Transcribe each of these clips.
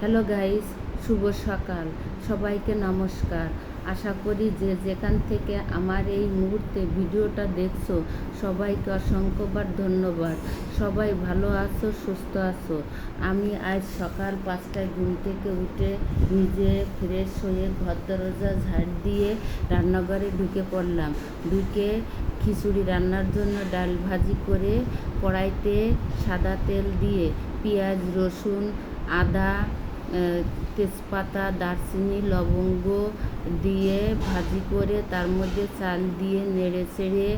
Hello guys, শুভ সকাল। সবাইকে নমস্কার। আশা করি যে যেখান থেকে আমার এই মুহূর্তে ভিডিওটা দেখছো সবাইকে অসংখ্যবার ধন্যবাদ। সবাই ভালো আছো, সুস্থ আছো। আমি আজ সকাল 5টায় ঘুম থেকে উঠে নিজে ফ্রেশ হয়ে ঘর দরজা ঝাড় দিয়ে রান্নাঘরে ঢুকে পড়লাম। ঢুকে খিচুড়ি রান্নার জন্য ডাল ভাজি করে কড়াইতে সাদা তেল দিয়ে পেঁয়াজ, রসুন, আদা, তেজপাতা, দারচিনি, লবঙ্গ দিয়ে ভাজি করে তার মধ্যে চাল দিয়ে নেড়ে চেড়ে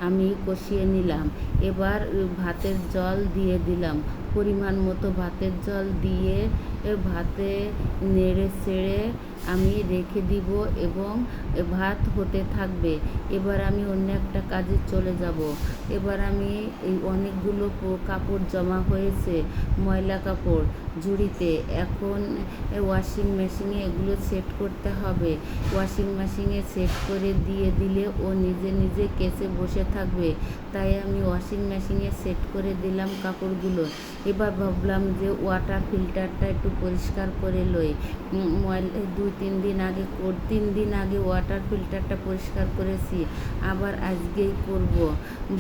আমি কষিয়ে নিলাম। এবার ভাতের জল দিয়ে দিলাম, পরিমাণ মতো ভাতের জল দিয়ে ভাতে নেড়ে চেড়ে আমি রেখে দিব এবং ভাত হতে থাকবে। এবার আমি অন্য একটা কাজে চলে যাব। এবার আমি এই অনেকগুলো কাপড় জমা হয়েছে, ময়লা কাপড় ঝুড়িতে, এখন ওয়াশিং মেশিনে এগুলো সেট করতে হবে। ওয়াশিং মেশিনে সেট করে দিয়ে দিলে ও নিজে নিজে কেচে বসে থাকবে, তাই আমি ওয়াশিং মেশিনে সেট করে দিলাম কাপড়গুলো। এবার ভাবলাম যে ওয়াটার ফিল্টারটা একটু পরিষ্কার করে লই। তিন দিন আগে ওয়াটার ফিল্টারটা পরিষ্কার করেছি, আবার আজকেই করব।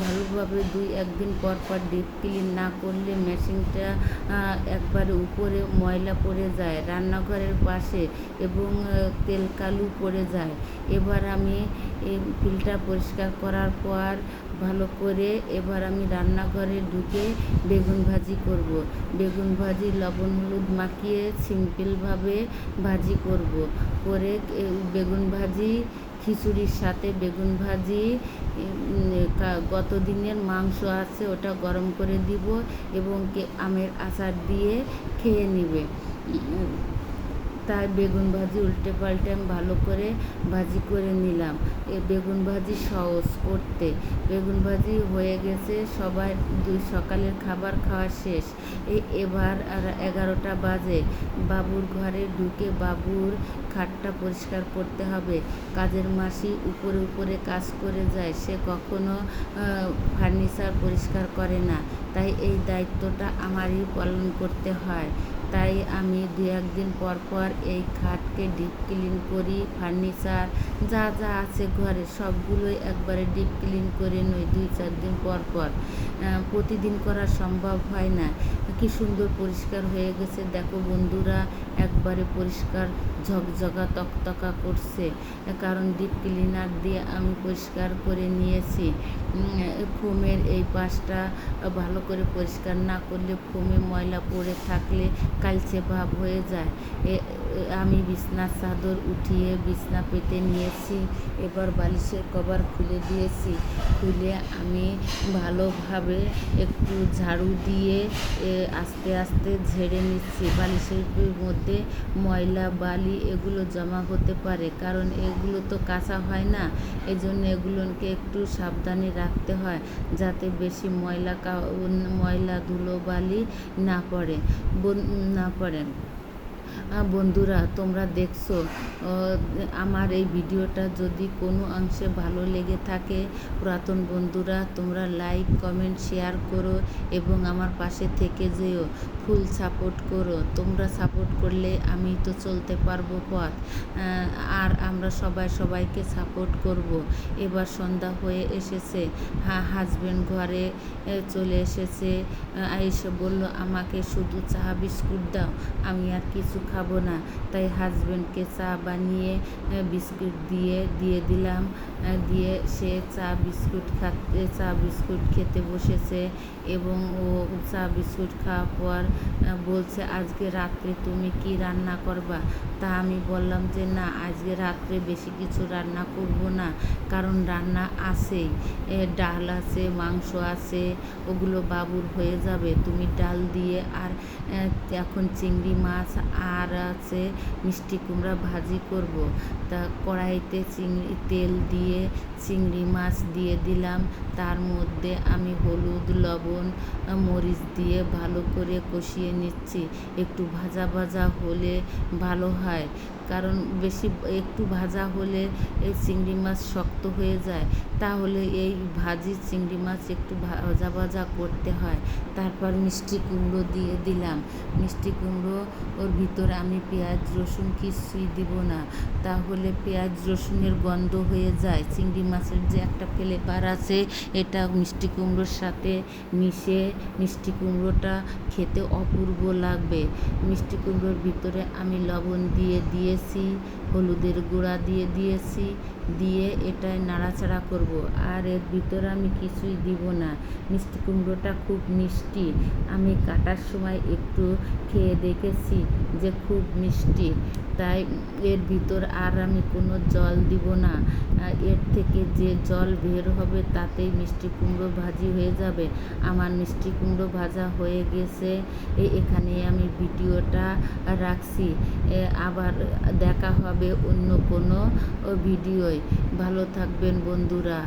ভালোভাবে একদিন পর পর ডিপ ক্লিন না করলে মেশিনটা একবারে উপরে ময়লা পড়ে যায়, রান্নাঘরের পাশে, এবং তেল কালু পড়ে যায়। এবার আমি এই ফিল্টার পরিষ্কার করার পর ভালো করে এবার আমি রান্নাঘরে ঢুকে বেগুন ভাজি করব। বেগুন ভাজি লবণ হলুদ মাখিয়ে সিম্পলভাবে ভাজি করব। করে বেগুন ভাজি খিচুড়ির সাথে বেগুন ভাজি, গত দিনের মাংস আছে ওটা গরম করে দিব এবং আমের আচার দিয়ে খেয়ে নেবে। তাই বেগুন ভাজি উল্টে পাল্টে আমি ভালো করে ভাজি করে নিলাম। বেগুন ভাজি সহজ করতে। বেগুন ভাজি হয়ে গেছে, সবাই সকালের খাবার খাওয়া শেষ। এবার আর 11টা বাজে। বাবুর ঘরে ঢুকে বাবুর খাটটা পরিষ্কার করতে হবে। কাজের মাসি উপরে উপরে কাজ করে যায়, সে কখনো ফার্নিচার পরিষ্কার করে না, তাই এই দায়িত্বটা আমারই পালন করতে হয়। তাই আমি 1 দিন পর পর এই খাটকে ডিপ ক্লিন করি। ফার্নিচার যা যা আছে ঘরে সবগুলোই একবারে ডিপ ক্লিন করে নই 2-4 দিন পর পর। প্রতিদিন করা সম্ভব হয় না। কি সুন্দর পরিষ্কার হয়ে গেছে দেখো বন্ধুরা, একবারে পরিষ্কার ঝকঝকা তকতকা করছে, কারণ ডিপ ক্লিনার দিয়ে আমি পরিষ্কার করে নিয়েছি। ফোমের এই পাশটা ভালো করে পরিষ্কার না করলে ফোমে ময়লা পড়ে থাকলে কালচে ভাব হয়ে যায়। আমি বিছনার চাদর উঠিয়ে বিছনা পেতে নিয়েছি। এবার বালিশের কভার খুলে দিয়েছি। খুলে আমি ভালোভাবে একটু ঝাড়ু দিয়ে আস্তে আস্তে ঝেড়ে নিচ্ছি। বালিশের মধ্যে ময়লা বালি এগুলো জমা হতে পারে, কারণ এগুলো তো কাঁচা হয় না, এজন্য এগুলোকে একটু সাবধানে রাখতে হয় যাতে বেশি ময়লা ধুলো বালি না পড়ে। বন্ধুরা, তোমরা দেখছো আমার এই ভিডিওটা যদি কোনো অংশে ভালো লেগে থাকে, পুরাতন বন্ধুরা তোমরা লাইক কমেন্ট শেয়ার করো এবং আমার পাশে থেকে যেও, ফুল সাপোর্ট করো। তোমরা সাপোর্ট করলে আমি তো চলতে পারবো পথ, আর আমরা সবাইকে সাপোর্ট করব। এবার সন্ধ্যা হয়ে এসেছে, হাজব্যান্ড ঘরে চলে এসেছে। এসে বলল আমাকে শুধু চা বিস্কুট দাও, আমি আর কিছু খাবো না। তাই হাজব্যান্ডকে চা বানিয়ে বিস্কুট দিয়ে দিলাম। দিয়ে সে চা বিস্কুট খেতে বসেছে এবং ও চা বিস্কুট খাওয়ার পর বলছে আজকে রাত্রে তুমি কি রান্না করবা। তা আমি বললাম যে না, আজকে রাত্রে বেশি কিছু রান্না করব না, কারণ রান্না আছেই, ডাল আছে, মাংস আছে, ওগুলো বাবুর হয়ে যাবে। তুমি ডাল দিয়ে আর এখন চিংড়ি মাছ আর আছে মিষ্টি কুমড়া ভাজি করব। তা কড়াইতে তেল দিয়ে চিংড়ি মাছ দিয়ে দিলাম। তার মধ্যে আমি হলুদ লবণ মরিচ দিয়ে ভালো করে কষিয়ে নিচ্ছি। একটু ভাজা ভাজা হলে ভালো হয়, কারণ একটু ভাজা হলে এই চিংড়ি মাছ শক্ত হয়ে যায়। তাহলে এই ভাজি চিংড়ি মাছ একটু ভাজা ভাজা করতে হয়। তারপর মিষ্টি কুমড়ো দিয়ে দিলাম। মিষ্টি কুমড়ো ওর ভিতর ভিতরে আমি পেঁয়াজ রসুন কিছুই দিব না, তাহলে পেঁয়াজ রসুনের গন্ধ হয়ে যায়। চিংড়ি মাছের যে একটা ফ্লেভার আছে, এটা মিষ্টি কুমড়োর সাথে মিশে মিষ্টি কুমড়োটা খেতে অপূর্ব লাগবে। মিষ্টি কুমড়োর ভিতরে আমি লবণ দিয়ে দিয়েছি, হলুদের গুঁড়া দিয়ে দিয়েছি, দিয়ে এটাই নাড়াচাড়া করব। আর এর ভিতরে আমি কিছুই দিব না। মিষ্টি কুমড়োটা খুব মিষ্টি, আমি কাটার সময় একটু খেয়ে দেখেছি যে খুব মিষ্টি, তাই এর ভিতর আর আমি কোনো জল দিব না। এর থেকে যে জল বের হবে তাতেই মিষ্টি কুমড়ো ভাজি হয়ে যাবে। আমার মিষ্টি কুমড়ো ভাজা হয়ে গেছে। এখানে আমি ভিডিওটা রাখছি। আবার দেখা হবে অন্য কোনো ভিডিওয়। ভালো থাকবেন বন্ধুরা।